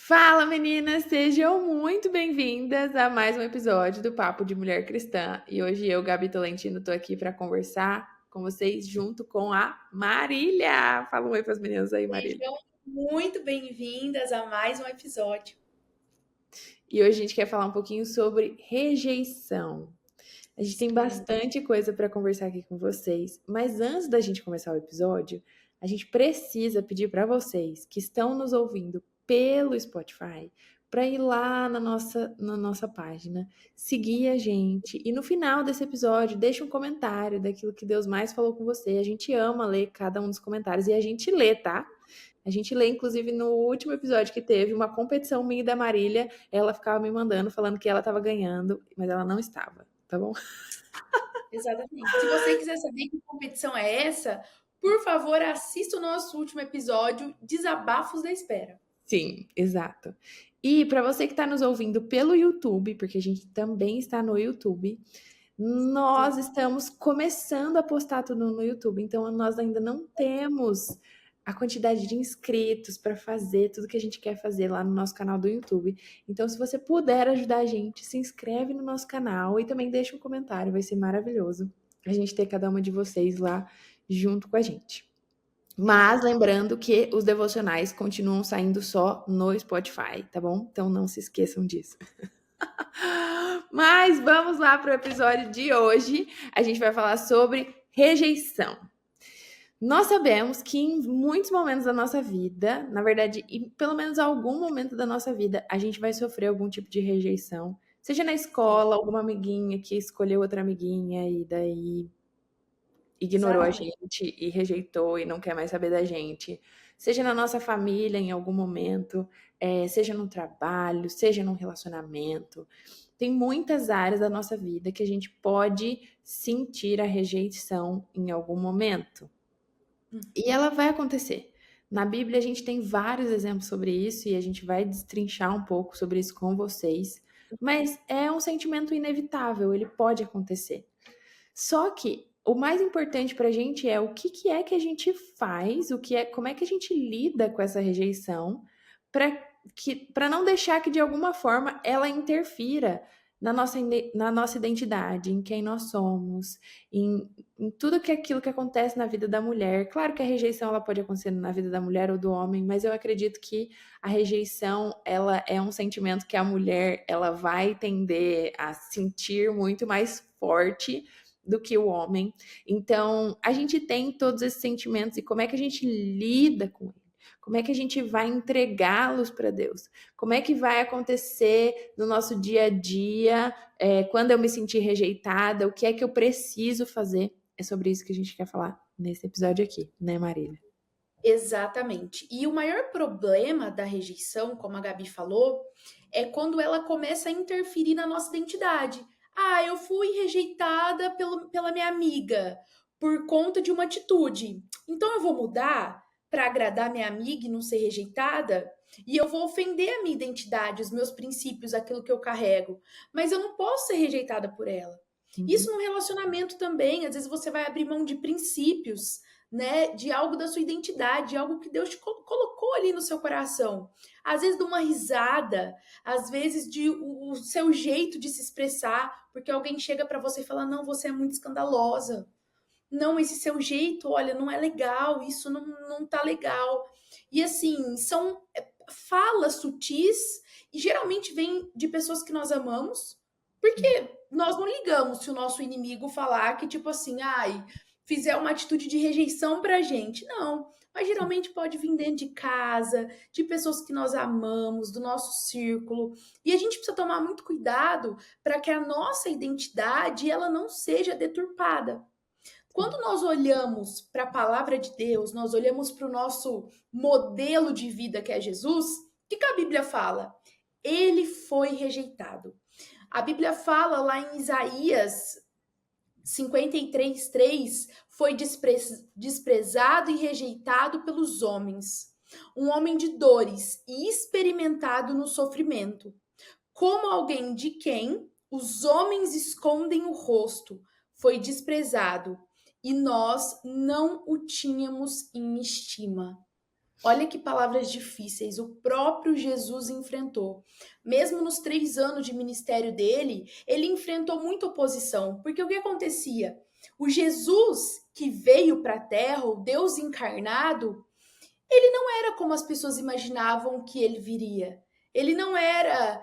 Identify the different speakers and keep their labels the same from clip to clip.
Speaker 1: Fala meninas, sejam muito bem-vindas a mais um episódio do Papo de Mulher Cristã. E hoje eu, Gabi Tolentino, tô aqui para conversar com vocês junto com a Marília. Fala um oi para as meninas aí, Marília.
Speaker 2: Sejam muito bem-vindas a mais um episódio.
Speaker 1: E hoje a gente quer falar um pouquinho sobre rejeição. A gente tem
Speaker 2: Sim,
Speaker 1: bastante coisa para conversar aqui com vocês, mas antes da gente começar o episódio, a gente precisa pedir para vocês que estão nos ouvindo pelo Spotify para ir lá na nossa página, seguir a gente e no final desse episódio deixa um comentário daquilo que Deus mais falou com você. A gente ama ler cada um dos comentários e a gente lê, tá? A gente lê, inclusive, no último episódio que teve uma competição minha e da Marília, ela ficava me mandando, falando que ela estava ganhando, mas ela não estava, tá bom?
Speaker 2: exatamente. Se você quiser saber que competição é essa, por favor, assista o nosso último episódio, Desabafos da Espera.
Speaker 1: Sim, exato. E para você que está nos ouvindo pelo YouTube, porque a gente também está no YouTube, nós
Speaker 2: Sim.
Speaker 1: estamos começando a postar tudo no YouTube, então nós ainda não temos a quantidade de inscritos para fazer tudo que a gente quer fazer lá no nosso canal do YouTube. Então, se você puder ajudar a gente, se inscreve no nosso canal e também deixa um comentário, vai ser maravilhoso a gente ter cada uma de vocês lá junto com a gente. Mas
Speaker 2: Exato.
Speaker 1: lembrando que os devocionais continuam saindo só no Spotify, tá bom? Então não se esqueçam disso. Mas vamos lá para o episódio de hoje. A gente vai falar sobre rejeição. Nós sabemos que em muitos momentos da nossa vida, na verdade, em pelo menos algum momento da nossa vida, a gente vai sofrer algum tipo de rejeição. Seja na
Speaker 2: Sim,
Speaker 1: escola, alguma amiguinha que escolheu outra amiguinha e daí ignorou a
Speaker 2: exatamente.
Speaker 1: gente e rejeitou e não quer mais saber da gente. Seja na nossa família em algum momento, seja no trabalho, seja num relacionamento. Tem muitas áreas da nossa vida que a gente pode sentir a rejeição em algum momento. E ela vai acontecer. Na Bíblia a gente tem vários exemplos sobre isso e a gente vai destrinchar um pouco sobre isso com vocês. Mas é um sentimento inevitável, ele pode acontecer. Só que o mais importante para a gente é o que, que é que a gente faz, como é que a gente lida com essa rejeição, para não deixar que de alguma forma ela interfira na nossa identidade, em quem nós somos, em tudo que aquilo que acontece na vida da mulher. Claro que a rejeição ela pode acontecer na vida da mulher ou do homem, mas eu acredito que a rejeição ela é um sentimento que a mulher ela vai tender a sentir muito mais forte do que o homem. Então, a gente tem todos esses sentimentos e como é que a gente lida com ele? Como é que a gente vai entregá-los para Deus? Como é que vai acontecer no nosso dia a dia? Quando eu me sentir rejeitada, o que é que eu preciso fazer? É sobre isso que a gente quer falar nesse episódio aqui, né, Marília?
Speaker 2: Exatamente. E o maior problema da rejeição, como a Gabi falou, é quando ela começa a interferir na nossa identidade. Ah, eu fui rejeitada pela minha amiga por conta de uma atitude. Então eu vou mudar para agradar minha amiga e não ser rejeitada? E eu vou ofender a minha identidade, os meus princípios, aquilo que eu carrego. Mas eu não posso ser rejeitada por ela.
Speaker 1: Uhum.
Speaker 2: Isso no relacionamento também. Às vezes você vai abrir mão de princípios, né, de algo da sua identidade, de algo que Deus te colocou ali no seu coração. Às vezes de uma risada, às vezes de o seu jeito de se expressar, porque alguém chega para você e fala: "Não, você é muito escandalosa. Não, esse seu jeito, olha, não é legal, isso não tá legal". E assim, são falas sutis e geralmente vem de pessoas que nós amamos, porque nós não ligamos se o nosso inimigo falar que, tipo assim, ai, fizer uma atitude de rejeição pra gente. Não. Mas geralmente pode vir dentro de casa, de pessoas que nós amamos, do nosso círculo. E a gente precisa tomar muito cuidado para que a nossa identidade ela não seja deturpada. Quando nós olhamos para a palavra de Deus, nós olhamos para o nosso modelo de vida que é Jesus, o que a Bíblia fala? Ele foi rejeitado. A Bíblia fala lá em Isaías 53:3, foi desprezado e rejeitado pelos homens, um homem de dores e experimentado no sofrimento, como alguém de quem os homens escondem o rosto, foi desprezado e nós não o tínhamos em estima. Olha que palavras difíceis o próprio Jesus enfrentou. Mesmo nos 3 anos de ministério dele, ele enfrentou muita oposição. Porque o que acontecia? O Jesus que veio para a terra, o Deus encarnado, ele não era como as pessoas imaginavam que ele viria. Ele não era.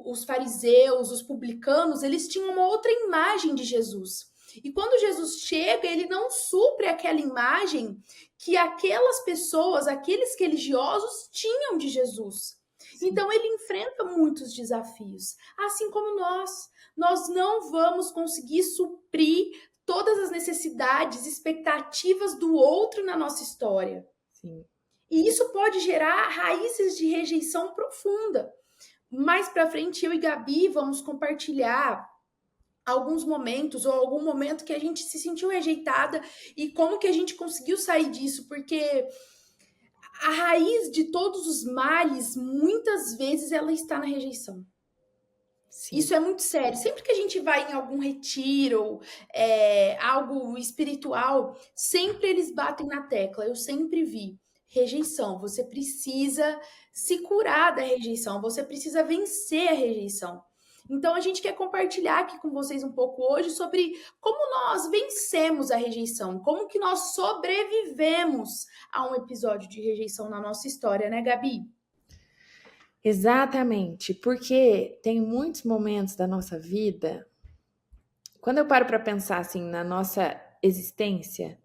Speaker 2: Os fariseus, os publicanos, eles tinham uma outra imagem de Jesus. E quando Jesus chega, ele não supre aquela imagem que aquelas pessoas, aqueles religiosos tinham de Jesus.
Speaker 1: Sim.
Speaker 2: Então ele enfrenta muitos desafios, assim como nós. Nós não vamos conseguir suprir todas as necessidades, expectativas do outro na nossa história.
Speaker 1: Sim.
Speaker 2: E isso pode gerar raízes de rejeição profunda. Mais para frente, eu e Gabi vamos compartilhar alguns momentos ou algum momento que a gente se sentiu rejeitada e como que a gente conseguiu sair disso, porque a raiz de todos os males, muitas vezes, ela está na rejeição.
Speaker 1: Sim.
Speaker 2: Isso é muito sério. Sempre que a gente vai em algum retiro, algo espiritual, sempre eles batem na tecla. Eu sempre vi. Rejeição. Você precisa se curar da rejeição. Você precisa vencer a rejeição. Então, a gente quer compartilhar aqui com vocês um pouco hoje sobre como nós vencemos a rejeição, como que nós sobrevivemos a um episódio de rejeição na nossa história, né, Gabi?
Speaker 1: Exatamente, porque tem muitos momentos da nossa vida, quando eu paro para pensar assim na nossa existência,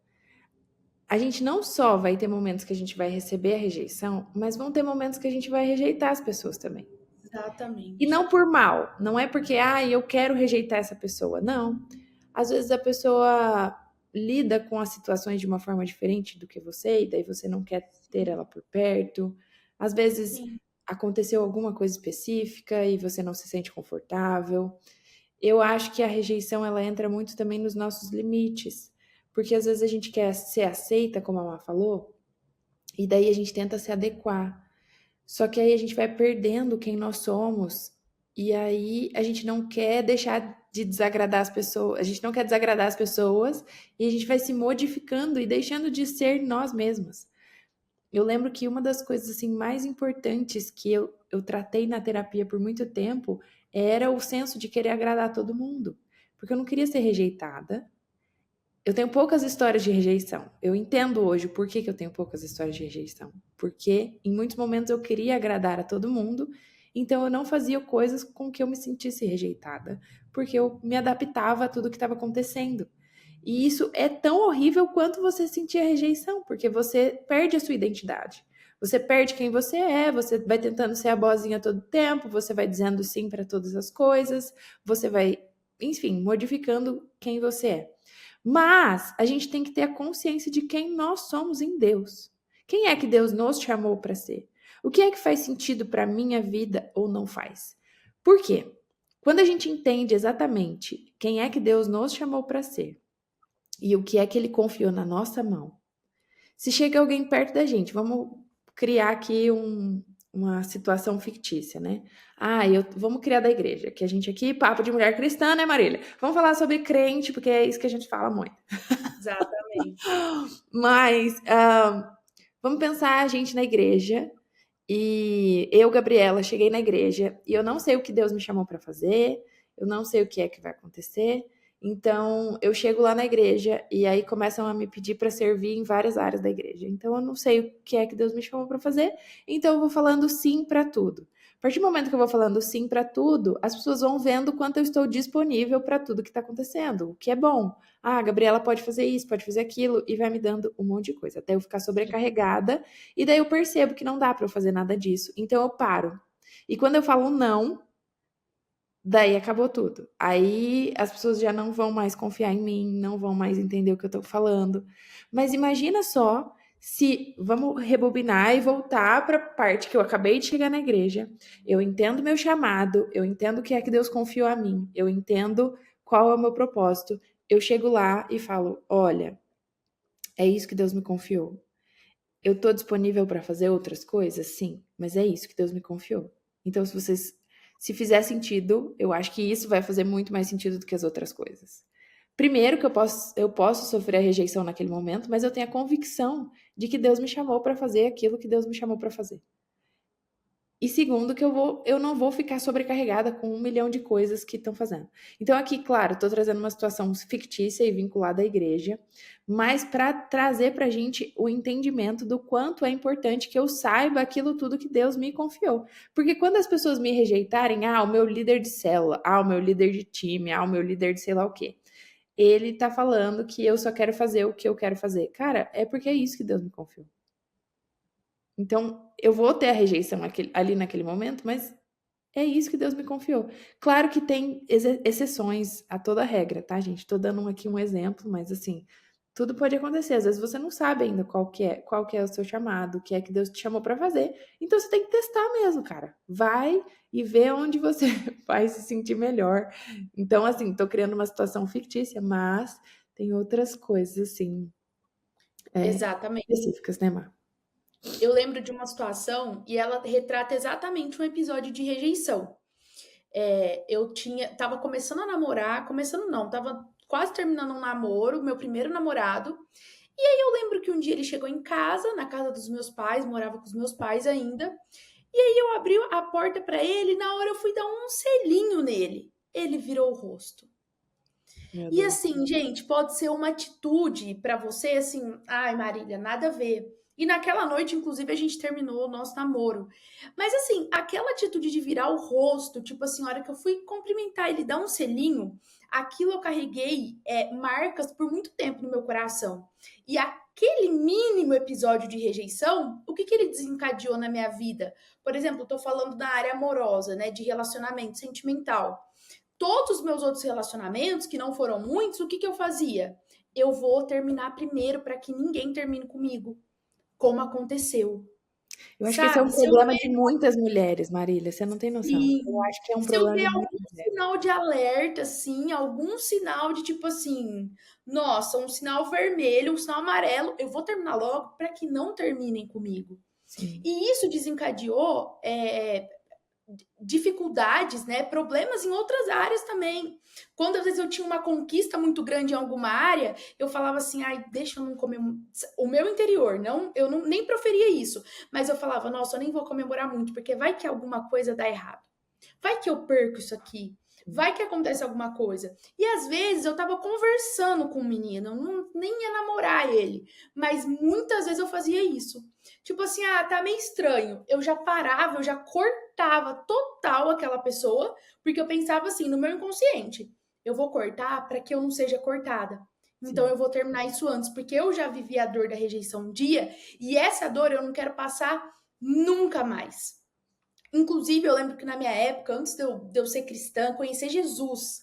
Speaker 1: a gente não só vai ter momentos que a gente vai receber a rejeição, mas vão ter momentos que a gente vai rejeitar as pessoas também. E
Speaker 2: Exatamente.
Speaker 1: não por mal, não é porque, eu quero rejeitar essa pessoa, não. Às vezes a pessoa lida com as situações de uma forma diferente do que você, e daí você não quer ter ela por perto. Às vezes
Speaker 2: Sim.
Speaker 1: aconteceu alguma coisa específica e você não se sente confortável. Eu acho que a rejeição ela entra muito também nos nossos limites, porque às vezes a gente quer ser aceita, como a Má falou, e daí a gente tenta se adequar. Só que aí a gente vai perdendo quem nós somos, e aí a gente não quer deixar de desagradar as pessoas, a gente não quer desagradar as pessoas, e a gente vai se modificando e deixando de ser nós mesmas. Eu lembro que uma das coisas assim mais importantes que eu tratei na terapia por muito tempo era o senso de querer agradar todo mundo, porque eu não queria ser rejeitada. Eu tenho poucas histórias de rejeição. Eu entendo hoje o porquê que eu tenho poucas histórias de rejeição. Porque em muitos momentos eu queria agradar a todo mundo, então eu não fazia coisas com que eu me sentisse rejeitada, porque eu me adaptava a tudo que estava acontecendo. E isso é tão horrível quanto você sentir a rejeição, porque você perde a sua identidade. Você perde quem você vai tentando ser a boazinha todo tempo, você vai dizendo sim para todas as coisas, você vai, enfim, modificando quem você é. Mas a gente tem que ter a consciência de quem nós somos em Deus. Quem é que Deus nos chamou para ser? O que é que faz sentido para a minha vida ou não faz? Por quê? Quando a gente entende exatamente quem é que Deus nos chamou para ser e o que é que ele confiou na nossa mão, se chega alguém perto da gente, vamos criar aqui uma situação fictícia, né? Vamos criar da igreja, que a gente aqui, papo de mulher cristã, né, Marília? Vamos falar sobre crente, porque é isso que a gente fala muito.
Speaker 2: Exatamente.
Speaker 1: Mas vamos pensar a gente na igreja e eu, Gabriela, cheguei na igreja e eu não sei o que Deus me chamou para fazer, eu não sei o que é que vai acontecer. Então, eu chego lá na igreja e aí começam a me pedir para servir em várias áreas da igreja. Então, eu não sei o que é que Deus me chamou para fazer, então eu vou falando sim para tudo. A partir do momento que eu vou falando sim para tudo, as pessoas vão vendo o quanto eu estou disponível para tudo que está acontecendo, o que é bom. A Gabriela pode fazer isso, pode fazer aquilo, e vai me dando um monte de coisa, até eu ficar sobrecarregada, e daí eu percebo que não dá para eu fazer nada disso, então eu paro. E quando eu falo não, daí acabou tudo. Aí as pessoas já não vão mais confiar em mim, não vão mais entender o que eu tô falando. Mas imagina só se vamos rebobinar e voltar para a parte que eu acabei de chegar na igreja. Eu entendo meu chamado, eu entendo o que é que Deus confiou a mim, eu entendo qual é o meu propósito. Eu chego lá e falo: olha, é isso que Deus me confiou. Eu estou disponível para fazer outras coisas? Sim, mas é isso que Deus me confiou. Então, se fizer sentido, eu acho que isso vai fazer muito mais sentido do que as outras coisas. Primeiro que eu posso sofrer a rejeição naquele momento, mas eu tenho a convicção de que Deus me chamou para fazer aquilo que Deus me chamou para fazer. E segundo, que eu não vou ficar sobrecarregada com 1 milhão de coisas que estão fazendo. Então, aqui, claro, estou trazendo uma situação fictícia e vinculada à igreja, mas para trazer para a gente o entendimento do quanto é importante que eu saiba aquilo tudo que Deus me confiou. Porque quando as pessoas me rejeitarem, o meu líder de célula, o meu líder de time, o meu líder de sei lá o quê, ele tá falando que eu só quero fazer o que eu quero fazer. Cara, é porque é isso que Deus me confiou. Então, eu vou ter a rejeição ali naquele momento, mas é isso que Deus me confiou. Claro que tem exceções a toda regra, tá, gente? Tô dando aqui um exemplo, mas assim, tudo pode acontecer. Às vezes você não sabe ainda qual que é o seu chamado, o que é que Deus te chamou para fazer. Então você tem que testar mesmo, cara. Vai e vê onde você vai se sentir melhor. Então, assim, tô criando uma situação fictícia, mas tem outras coisas, assim,
Speaker 2: Exatamente.
Speaker 1: específicas, né, Mar?
Speaker 2: Eu lembro de uma situação e ela retrata exatamente um episódio de rejeição. Tava começando a namorar, começando não, tava quase terminando um namoro, meu primeiro namorado. E aí eu lembro que um dia ele chegou em casa, na casa dos meus pais, morava com os meus pais ainda. E aí eu abri a porta pra ele, e na hora eu fui dar um selinho nele. Ele virou o rosto.
Speaker 1: Meu
Speaker 2: E
Speaker 1: Deus.
Speaker 2: assim, gente, pode ser uma atitude pra você assim, ai, Marília, nada a ver. E naquela noite, inclusive, a gente terminou o nosso namoro. Mas assim, aquela atitude de virar o rosto, tipo assim, a hora que eu fui cumprimentar ele, dar um selinho, aquilo eu carreguei marcas por muito tempo no meu coração. E aquele mínimo episódio de rejeição, o que que ele desencadeou na minha vida? Por exemplo, eu tô falando da área amorosa, né, de relacionamento sentimental. Todos os meus outros relacionamentos, que não foram muitos, o que que eu fazia? Eu vou terminar primeiro para que ninguém termine comigo, como aconteceu.
Speaker 1: Eu acho que esse é um
Speaker 2: Sabe? Se eu
Speaker 1: problema de muitas mulheres, Marília, você não tem noção. Eu
Speaker 2: Sim.
Speaker 1: acho que é um
Speaker 2: Se eu
Speaker 1: problema
Speaker 2: ver
Speaker 1: de
Speaker 2: algum
Speaker 1: muitas mulheres.
Speaker 2: sinal de alerta, assim, algum sinal de tipo assim, nossa, um sinal vermelho, um sinal amarelo, eu vou terminar logo para que não terminem comigo.
Speaker 1: Sim.
Speaker 2: E isso desencadeou dificuldades, né, problemas em outras áreas também. Quando às vezes eu tinha uma conquista muito grande em alguma área, eu falava assim, ai, deixa eu não comemorar. O meu interior, não, eu não, nem proferia isso, mas eu falava, nossa, eu nem vou comemorar muito, porque vai que alguma coisa dá errado. Vai que eu perco isso aqui. Vai que acontece alguma coisa. E às vezes eu tava conversando com o menino, eu nem ia namorar ele, mas muitas vezes eu fazia isso. Tipo assim, tá meio estranho. Eu já parava, eu já cortava total aquela pessoa, porque eu pensava assim, no meu inconsciente, eu vou cortar para que eu não seja cortada. Então
Speaker 1: Sim.
Speaker 2: eu vou terminar isso antes, porque eu já vivi a dor da rejeição um dia, e essa dor eu não quero passar nunca mais. Inclusive, eu lembro que na minha época, antes de eu ser cristã, conhecer Jesus,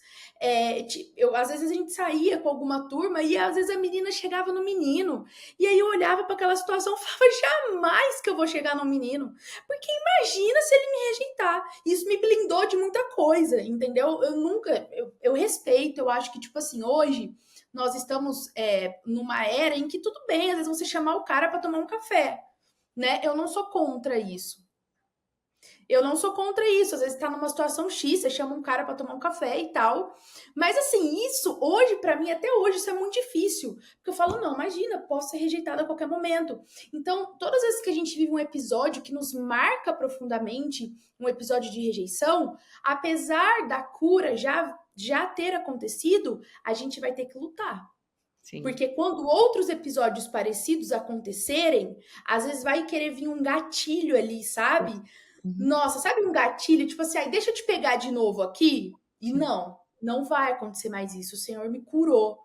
Speaker 2: às vezes a gente saía com alguma turma e às vezes a menina chegava no menino. E aí eu olhava para aquela situação e falava, jamais que eu vou chegar no menino. Porque imagina se ele me rejeitar. Isso me blindou de muita coisa, entendeu? Eu nunca, eu respeito, eu acho que, tipo assim, hoje nós estamos numa era em que tudo bem, às vezes você chamar o cara para tomar um café, né? Eu não sou contra isso. Eu não sou contra isso. Às vezes tá numa situação X, você chama um cara para tomar um café e tal. Mas assim, isso hoje, para mim, até hoje, isso é muito difícil. Porque eu falo, não, imagina, posso ser rejeitada a qualquer momento. Então, todas as vezes que a gente vive um episódio que nos marca profundamente, um episódio de rejeição, apesar da cura já ter acontecido, a gente vai ter que lutar.
Speaker 1: Sim.
Speaker 2: Porque quando outros episódios parecidos acontecerem, às vezes vai querer vir um gatilho ali, sabe?
Speaker 1: Uhum.
Speaker 2: Nossa, sabe um gatilho? Tipo assim, deixa eu te pegar de novo aqui. E
Speaker 1: Sim.
Speaker 2: não vai acontecer mais isso. O Senhor me curou.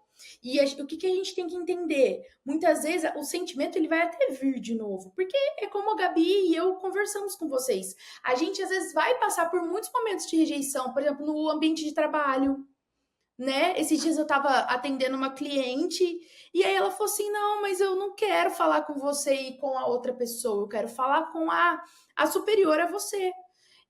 Speaker 2: E o que a gente tem que entender? Muitas vezes o sentimento ele vai até vir de novo. Porque é como a Gabi e eu conversamos com vocês. A gente às vezes vai passar por muitos momentos de rejeição, por exemplo, no ambiente de trabalho, né? Esses dias eu tava atendendo uma cliente e aí ela falou assim: não, mas eu não quero falar com você e com a outra pessoa, eu quero falar com a superior a você.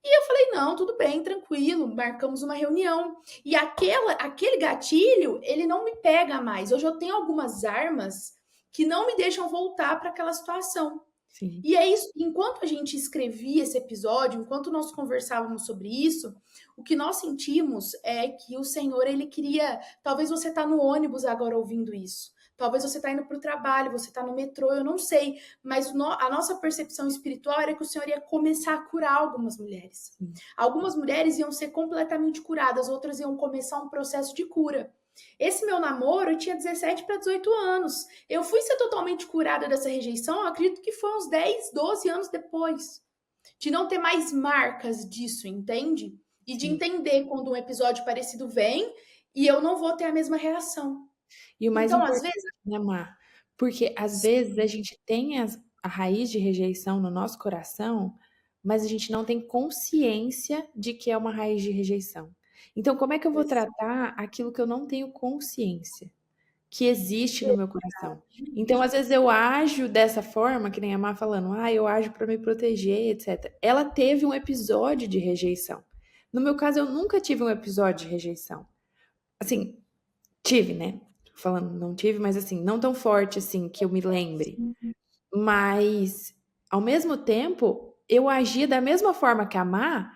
Speaker 2: E eu falei: não, tudo bem, tranquilo, marcamos uma reunião. E aquele gatilho, ele não me pega mais. Hoje eu tenho algumas armas que não me deixam voltar para aquela situação.
Speaker 1: Sim.
Speaker 2: E é isso, enquanto a gente escrevia esse episódio, enquanto nós conversávamos sobre isso, o que nós sentimos é que o Senhor, ele queria, talvez você tá no ônibus agora ouvindo isso. Talvez você está indo para o trabalho, você está no metrô, eu não sei, mas a nossa percepção espiritual era que o Senhor ia começar a curar algumas mulheres.
Speaker 1: Sim.
Speaker 2: Algumas mulheres iam ser completamente curadas, outras iam começar um processo de cura. Esse meu namoro, eu tinha 17 para 18 anos. Eu fui ser totalmente curada dessa rejeição, eu acredito que foi uns 10, 12 anos depois. De não ter mais marcas disso, entende? E de
Speaker 1: Sim.
Speaker 2: entender quando um episódio parecido vem e eu não vou ter a mesma reação.
Speaker 1: E o mais
Speaker 2: Então, às
Speaker 1: importante,
Speaker 2: vezes,
Speaker 1: né, Mar? Porque às vezes a gente tem a raiz de rejeição no nosso coração, mas a gente não tem consciência de que é uma raiz de rejeição. Então, como é que eu vou tratar aquilo que eu não tenho consciência que existe no meu coração? Então, às vezes eu ajo dessa forma, que nem a Mar falando, eu ajo para me proteger, etc. Ela teve um episódio de rejeição. No meu caso, eu nunca tive um episódio de rejeição. Assim, tive, né? Falando, não tive, mas assim, não tão forte assim que eu me lembre. Mas, ao mesmo tempo, eu agia da mesma forma que a Má,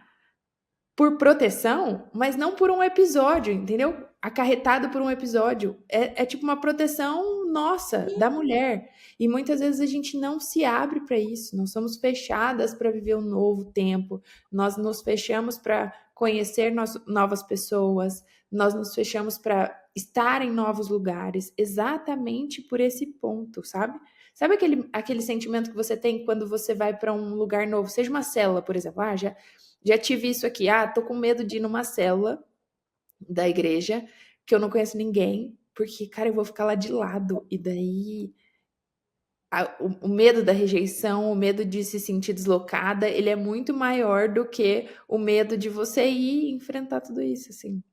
Speaker 1: por proteção, mas não por um episódio, entendeu? Acarretado por um episódio. É tipo uma proteção nossa, da mulher. E muitas vezes a gente não se abre para isso. Nós somos fechadas para viver um novo tempo. Nós nos fechamos para conhecer novas pessoas. Nós nos fechamos para estar em novos lugares. Exatamente por esse ponto, sabe? Sabe aquele sentimento que você tem quando você vai para um lugar novo? Seja uma célula, por exemplo. Já tive isso aqui. Tô com medo de ir numa célula da igreja que eu não conheço ninguém, porque, cara, eu vou ficar lá de lado. E daí o medo da rejeição, o medo de se sentir deslocada, ele é muito maior do que o medo de você ir enfrentar tudo isso, assim.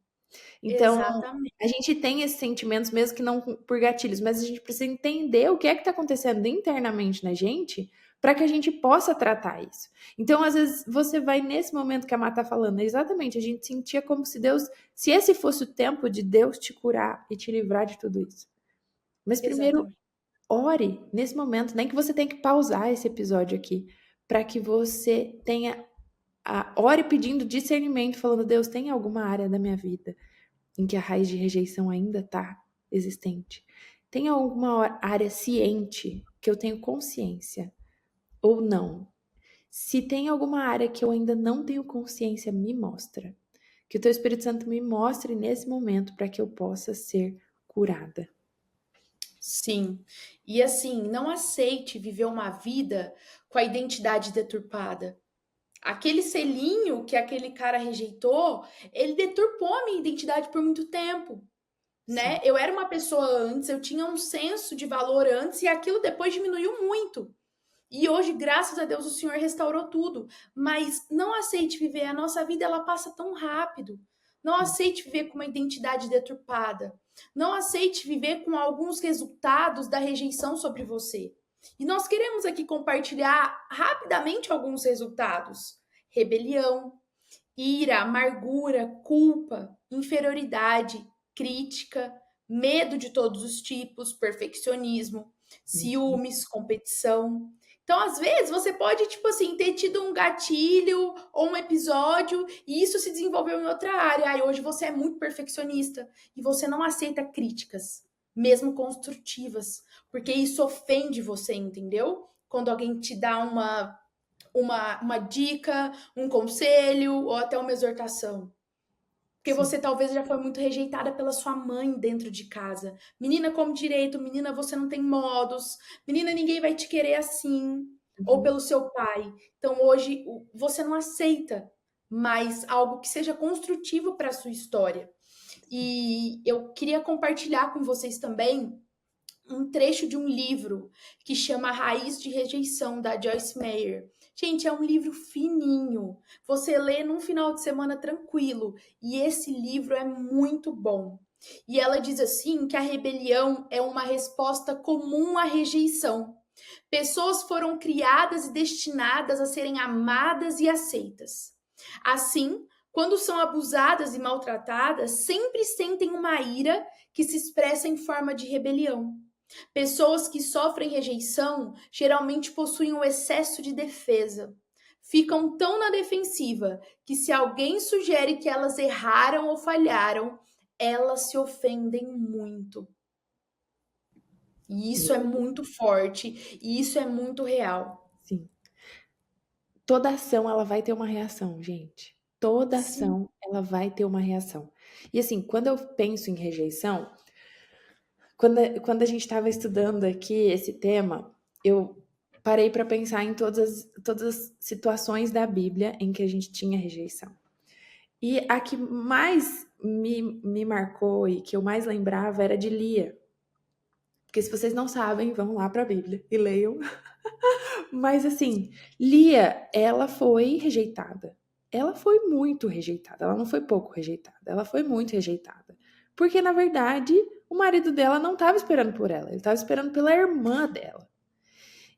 Speaker 1: Então,
Speaker 2: exatamente.
Speaker 1: a gente tem esses sentimentos, mesmo que não por gatilhos, mas a gente precisa entender o que é que está acontecendo internamente na gente para que a gente possa tratar isso. Então, às vezes, você vai nesse momento que a Má tá falando, exatamente, a gente sentia como se Deus, se esse fosse o tempo de Deus te curar e te livrar de tudo isso. Mas primeiro,
Speaker 2: Exatamente.
Speaker 1: ore nesse momento, nem que você tenha que pausar esse episódio aqui, para que você tenha ore pedindo discernimento, falando, Deus, tem alguma área da minha vida em que a raiz de rejeição ainda está existente? Tem alguma área ciente que eu tenho consciência ou não? Se tem alguma área que eu ainda não tenho consciência, me mostra. Que o teu Espírito Santo me mostre nesse momento para que eu possa ser curada.
Speaker 2: Sim. E assim, não aceite viver uma vida com a identidade deturpada. Aquele selinho que aquele cara rejeitou, ele deturpou a minha identidade por muito tempo, né?
Speaker 1: Sim.
Speaker 2: Eu era uma pessoa antes, eu tinha um senso de valor antes e aquilo depois diminuiu muito. E hoje, graças a Deus, o Senhor restaurou tudo. Mas não aceite viver, a nossa vida ela passa tão rápido. Não aceite viver com uma identidade deturpada. Não aceite viver com alguns resultados da rejeição sobre você. E nós queremos aqui compartilhar rapidamente alguns resultados: rebelião, ira, amargura, culpa, inferioridade, crítica, medo de todos os tipos, perfeccionismo,
Speaker 1: Uhum.
Speaker 2: ciúmes, competição. Então, às vezes, você pode, tipo assim, ter tido um gatilho ou um episódio e isso se desenvolveu em outra área. Aí hoje você é muito perfeccionista e você não aceita críticas, mesmo construtivas, porque isso ofende você, entendeu? Quando alguém te dá uma dica, um conselho ou até uma exortação. Porque
Speaker 1: Sim.
Speaker 2: você talvez já foi muito rejeitada pela sua mãe dentro de casa. Menina, come direito, menina, você não tem modos, menina, ninguém vai te querer assim. Ou
Speaker 1: Uhum.
Speaker 2: pelo seu pai. Então hoje você não aceita mais algo que seja construtivo para a sua história. E eu queria compartilhar com vocês também um trecho de um livro que chama Raiz de Rejeição, da Joyce Meyer. Gente, é um livro fininho. Você lê num final de semana tranquilo. E esse livro é muito bom. E ela diz assim que a rebelião é uma resposta comum à rejeição. Pessoas foram criadas e destinadas a serem amadas e aceitas. Assim, quando são abusadas e maltratadas, sempre sentem uma ira que se expressa em forma de rebelião. Pessoas que sofrem rejeição geralmente possuem um excesso de defesa. Ficam tão na defensiva que, se alguém sugere que elas erraram ou falharam, elas se ofendem muito. E isso é muito forte, e isso é muito real.
Speaker 1: Sim. Toda ação ela vai ter uma reação, gente. Toda
Speaker 2: Sim.
Speaker 1: ação ela vai ter uma reação. E assim, quando eu penso em rejeição, quando a gente estava estudando aqui esse tema, eu parei para pensar em todas as situações da Bíblia em que a gente tinha rejeição. E a que mais me marcou e que eu mais lembrava era de Lia. Porque se vocês não sabem, vão lá para a Bíblia e leiam. Mas assim, Lia, ela foi rejeitada. Ela foi muito rejeitada. Ela não foi pouco rejeitada. Ela foi muito rejeitada. Porque, na verdade, o marido dela não estava esperando por ela. Ele estava esperando pela irmã dela.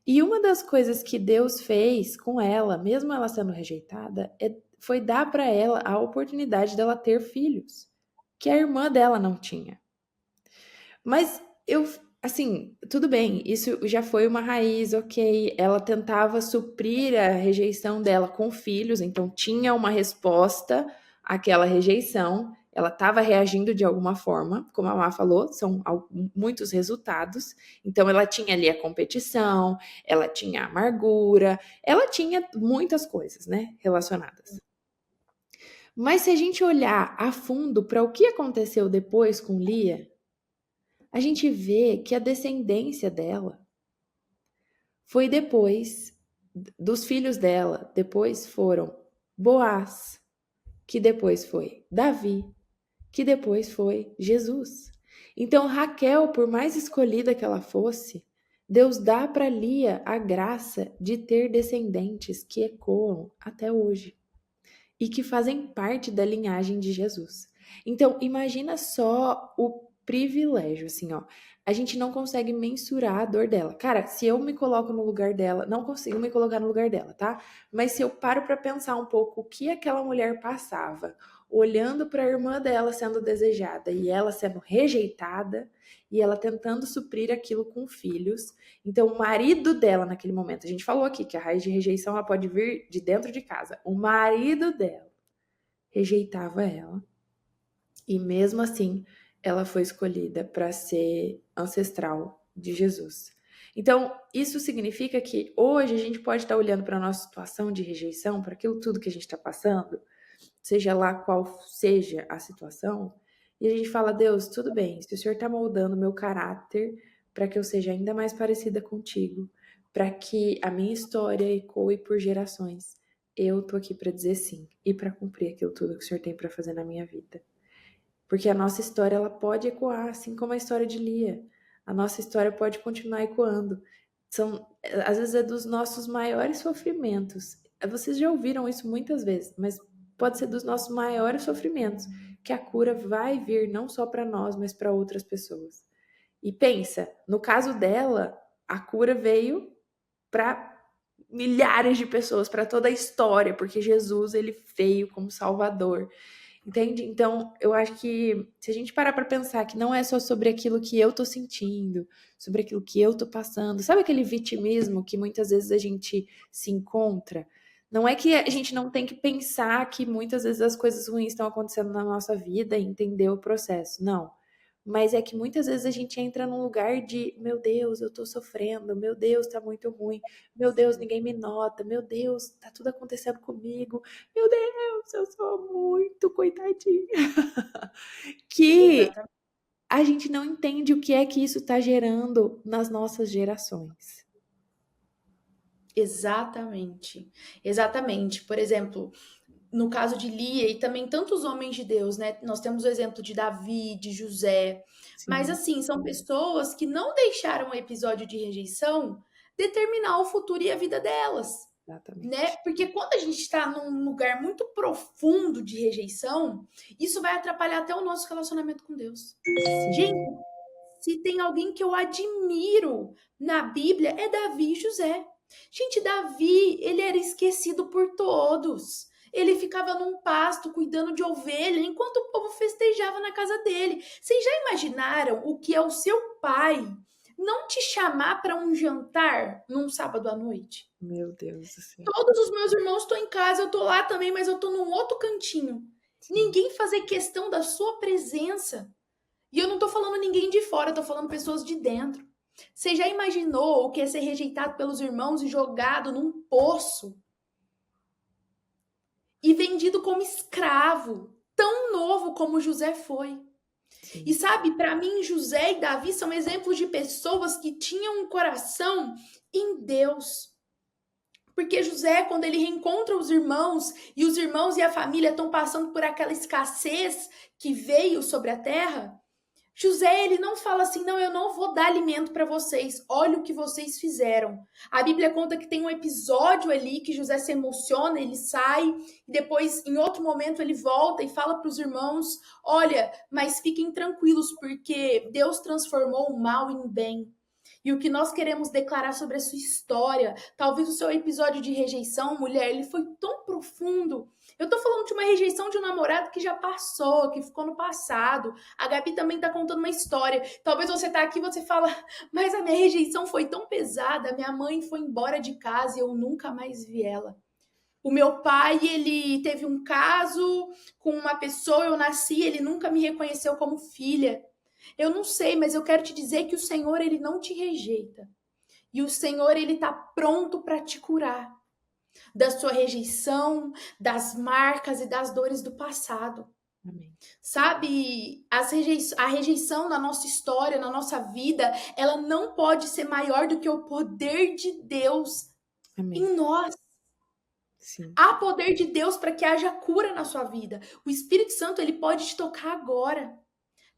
Speaker 1: E uma das coisas que Deus fez com ela, mesmo ela sendo rejeitada, foi dar para ela a oportunidade dela ter filhos, que a irmã dela não tinha. Mas eu, assim, tudo bem, isso já foi uma raiz, ok. Ela tentava suprir a rejeição dela com filhos, então tinha uma resposta àquela rejeição. Ela estava reagindo de alguma forma, como a Má falou, são muitos resultados. Então, ela tinha ali a competição, ela tinha a amargura, ela tinha muitas coisas, né, relacionadas. Mas se a gente olhar a fundo para o que aconteceu depois com Lia, a gente vê que a descendência dela foi depois dos filhos dela, depois foram Boaz, que depois foi Davi, que depois foi Jesus. Então Raquel, por mais escolhida que ela fosse, Deus dá para Lia a graça de ter descendentes que ecoam até hoje e que fazem parte da linhagem de Jesus. Então, imagina só o privilégio, assim, ó. A gente não consegue mensurar a dor dela. Cara, se eu me coloco no lugar dela, não consigo me colocar no lugar dela, tá? Mas se eu paro para pensar um pouco o que aquela mulher passava, olhando para a irmã dela sendo desejada e ela sendo rejeitada, e ela tentando suprir aquilo com filhos. Então, o marido dela naquele momento, a gente falou aqui que a raiz de rejeição ela pode vir de dentro de casa. O marido dela rejeitava ela. E mesmo assim, ela foi escolhida para ser ancestral de Jesus. Então, isso significa que hoje a gente pode estar olhando para a nossa situação de rejeição, para aquilo tudo que a gente está passando, seja lá qual seja a situação, e a gente fala: Deus, tudo bem, se o Senhor está moldando o meu caráter para que eu seja ainda mais parecida contigo, para que a minha história ecoe por gerações, eu tô aqui para dizer sim e para cumprir aquilo tudo que o Senhor tem para fazer na minha vida. Porque a nossa história ela pode ecoar, assim como a história de Lia. A nossa história pode continuar ecoando. Às vezes é dos nossos maiores sofrimentos. Vocês já ouviram isso muitas vezes, mas pode ser dos nossos maiores sofrimentos que a cura vai vir não só para nós, mas para outras pessoas. E pensa, no caso dela, a cura veio para milhares de pessoas, para toda a história, porque Jesus ele veio como Salvador. Entende? Então, eu acho que se a gente parar para pensar que não é só sobre aquilo que eu tô sentindo, sobre aquilo que eu tô passando, sabe aquele vitimismo que muitas vezes a gente se encontra? Não é que a gente não tem que pensar que muitas vezes as coisas ruins estão acontecendo na nossa vida e entender o processo. Não. Mas é que muitas vezes a gente entra num lugar de, meu Deus, eu tô sofrendo, meu Deus, tá muito ruim, meu Deus, ninguém me nota, meu Deus, tá tudo acontecendo comigo, meu Deus, eu sou muito coitadinha. Que
Speaker 2: Exatamente.
Speaker 1: a gente não entende o que é que isso tá gerando nas nossas gerações.
Speaker 2: Exatamente. Exatamente. Por exemplo, no caso de Lia e também tantos homens de Deus, né? Nós temos o exemplo de Davi, de José. Mas
Speaker 1: Sim,
Speaker 2: assim, são pessoas que não deixaram o episódio de rejeição determinar o futuro e a vida delas, né?
Speaker 1: exatamente.
Speaker 2: Porque quando a gente está num lugar muito profundo de rejeição, isso vai atrapalhar até o nosso relacionamento com Deus. Gente,
Speaker 1: Sim,
Speaker 2: se tem alguém que eu admiro na Bíblia é Davi e José. Gente, Davi, ele era esquecido por todos. Ele ficava num pasto cuidando de ovelha enquanto o povo festejava na casa dele. Vocês já imaginaram o que é o seu pai não te chamar para um jantar num sábado à noite?
Speaker 1: Meu Deus do céu.
Speaker 2: Todos os meus irmãos estão em casa, eu tô lá também, mas eu tô num outro cantinho.
Speaker 1: Sim.
Speaker 2: Ninguém fazer questão da sua presença. E eu não tô falando ninguém de fora, eu tô falando pessoas de dentro. Você já imaginou o que é ser rejeitado pelos irmãos e jogado num poço? E vendido como escravo, tão novo como José foi. E
Speaker 1: Sim.
Speaker 2: sabe, para mim, José e Davi são exemplos de pessoas que tinham um coração em Deus. Porque José, quando ele reencontra os irmãos, e os irmãos e a família estão passando por aquela escassez que veio sobre a terra, José, ele não fala assim, não, eu não vou dar alimento para vocês, olha o que vocês fizeram. A Bíblia conta que tem um episódio ali que José se emociona, ele sai, e depois, em outro momento, ele volta e fala para os irmãos, olha, mas fiquem tranquilos, porque Deus transformou o mal em bem. E o que nós queremos declarar sobre a sua história, talvez o seu episódio de rejeição, mulher, ele foi tão profundo. Eu tô falando de uma rejeição de um namorado que já passou, que ficou no passado. A Gabi também tá contando uma história. Talvez você tá aqui e você fala, mas a minha rejeição foi tão pesada, minha mãe foi embora de casa e eu nunca mais vi ela. O meu pai, ele teve um caso com uma pessoa, eu nasci, ele nunca me reconheceu como filha. Eu não sei, mas eu quero te dizer que o Senhor, ele não te rejeita. E o Senhor, ele tá pronto para te curar da sua rejeição, das marcas e das dores do passado.
Speaker 1: Amém.
Speaker 2: Sabe, a rejeição na nossa história, na nossa vida, ela não pode ser maior do que o poder de Deus
Speaker 1: Amém.
Speaker 2: em nós.
Speaker 1: Sim.
Speaker 2: Há poder de Deus para que haja cura na sua vida. O Espírito Santo, ele pode te tocar agora.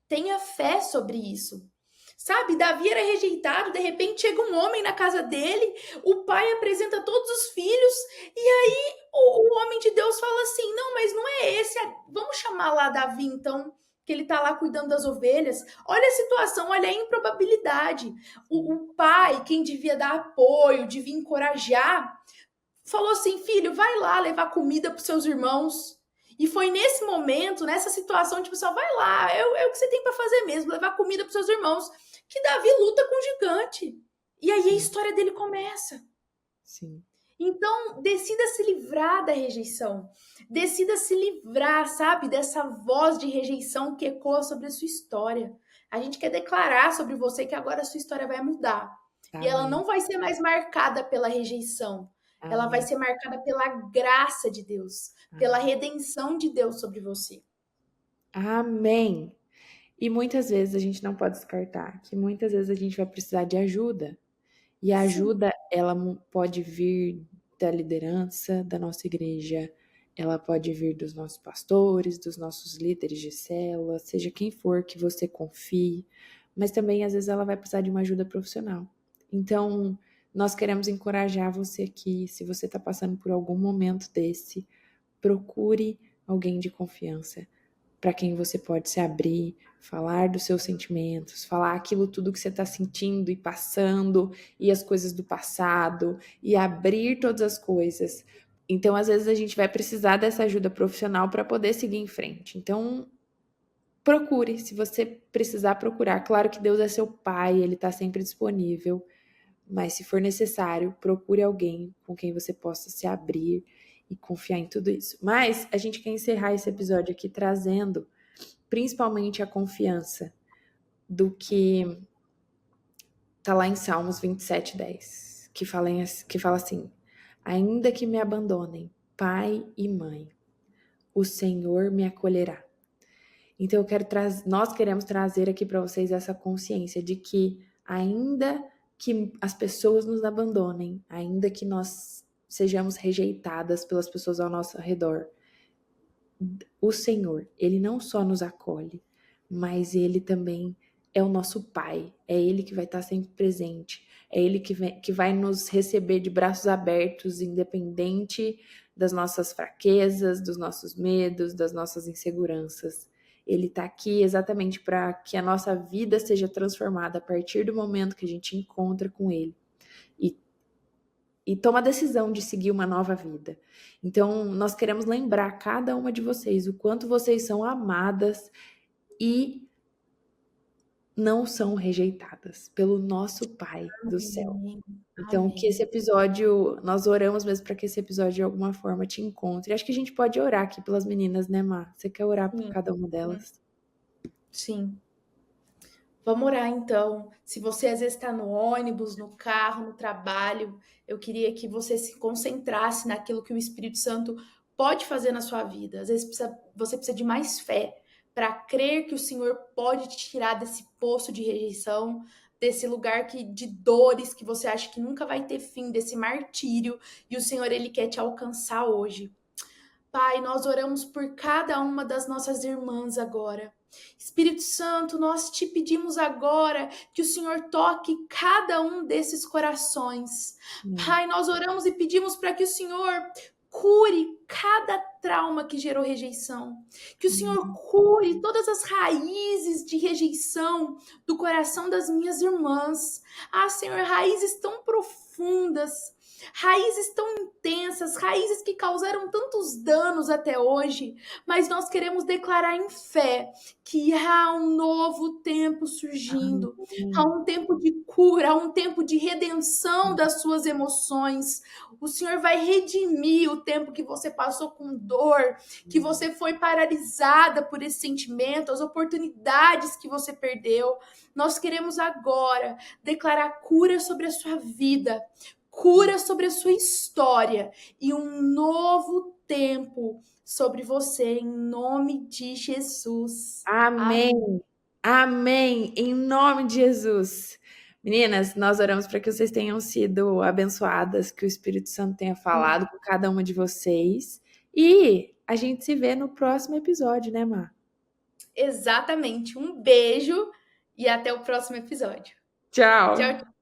Speaker 2: Tenha fé sobre isso. Sabe, Davi era rejeitado, de repente chega um homem na casa dele, o pai apresenta todos os filhos, e aí o homem de Deus fala assim: não, mas não é esse, vamos chamar lá Davi então, que ele tá lá cuidando das ovelhas. Olha a situação, olha a improbabilidade. O pai, quem devia dar apoio, devia encorajar, falou assim: filho, vai lá levar comida para seus irmãos. E foi nesse momento, nessa situação, tipo, só vai lá, é o que você tem para fazer mesmo, levar comida para seus irmãos, que Davi luta com o gigante. E aí a
Speaker 1: Sim.
Speaker 2: história dele começa.
Speaker 1: Sim.
Speaker 2: Então, decida se livrar da rejeição. Decida se livrar, sabe, dessa voz de rejeição que ecoa sobre a sua história. A gente quer declarar sobre você que agora a sua história vai mudar. E ela
Speaker 1: Amém.
Speaker 2: não vai ser mais marcada pela rejeição. Ela vai
Speaker 1: Amém.
Speaker 2: ser marcada pela graça de Deus, pela
Speaker 1: Amém.
Speaker 2: redenção de Deus sobre você.
Speaker 1: Amém. E muitas vezes a gente não pode descartar que muitas vezes a gente vai precisar de ajuda. E a
Speaker 2: Sim,
Speaker 1: ajuda, ela pode vir da liderança da nossa igreja, ela pode vir dos nossos pastores, dos nossos líderes de célula, seja quem for que você confie, mas também às vezes ela vai precisar de uma ajuda profissional. Então, nós queremos encorajar você aqui, se você está passando por algum momento desse, procure alguém de confiança para quem você pode se abrir, falar dos seus sentimentos, falar aquilo tudo que você está sentindo e passando, e as coisas do passado, e abrir todas as coisas. Então, às vezes, a gente vai precisar dessa ajuda profissional para poder seguir em frente. Então, procure, se você precisar procurar. Claro que Deus é seu pai, ele está sempre disponível, mas se for necessário, procure alguém com quem você possa se abrir e confiar em tudo isso. Mas a gente quer encerrar esse episódio aqui trazendo principalmente a confiança do que tá lá em Salmos 27:10, que fala assim: ainda que me abandonem pai e mãe, o Senhor me acolherá. Então nós queremos trazer aqui para vocês essa consciência de que ainda que as pessoas nos abandonem, ainda que nós sejamos rejeitadas pelas pessoas ao nosso redor, o Senhor, ele não só nos acolhe, mas ele também é o nosso Pai, é ele que vai estar sempre presente, é ele que vai nos receber de braços abertos, independente das nossas fraquezas, dos nossos medos, das nossas inseguranças. Ele está aqui exatamente para que a nossa vida seja transformada a partir do momento que a gente encontra com ele. E toma a decisão de seguir uma nova vida. Então, nós queremos lembrar cada uma de vocês o quanto vocês são amadas e não são rejeitadas pelo nosso Pai do céu.
Speaker 2: Amém.
Speaker 1: Então, que esse
Speaker 2: Amém.
Speaker 1: episódio, nós oramos mesmo para que esse episódio de alguma forma te encontre. Acho que a gente pode orar aqui pelas meninas, né, Má? Você quer orar por
Speaker 2: Sim.
Speaker 1: cada uma delas?
Speaker 2: Sim. Vamos orar então. Se você às vezes está no ônibus, no carro, no trabalho, eu queria que você se concentrasse naquilo que o Espírito Santo pode fazer na sua vida. Às vezes você precisa de mais fé para crer que o Senhor pode te tirar desse poço de rejeição, desse lugar de dores que você acha que nunca vai ter fim, desse martírio, e o Senhor ele quer te alcançar hoje. Pai, nós oramos por cada uma das nossas irmãs agora. Espírito Santo, nós te pedimos agora que o Senhor toque cada um desses corações. Pai, nós oramos e pedimos para que o Senhor cure cada trauma que gerou rejeição. Que o Senhor cure todas as raízes de rejeição do coração das minhas irmãs. Ah, Senhor, raízes tão profundas, raízes tão intensas, raízes que causaram tantos danos até hoje, mas nós queremos declarar em fé que há um novo tempo surgindo, há um tempo de cura, há um tempo de redenção das suas emoções. O Senhor vai redimir o tempo que você passou com dor, que você foi paralisada por esse sentimento, as oportunidades que você perdeu. Nós queremos agora declarar cura sobre a sua vida, cura sobre a sua história e um novo tempo sobre você, em nome de Jesus.
Speaker 1: Amém. Amém. Em nome de Jesus. Meninas, nós oramos para que vocês tenham sido abençoadas, que o Espírito Santo tenha falado com cada uma de vocês. E a gente se vê no próximo episódio, né, Má?
Speaker 2: Exatamente. Um beijo e até o próximo episódio.
Speaker 1: Tchau.
Speaker 2: Tchau, tchau.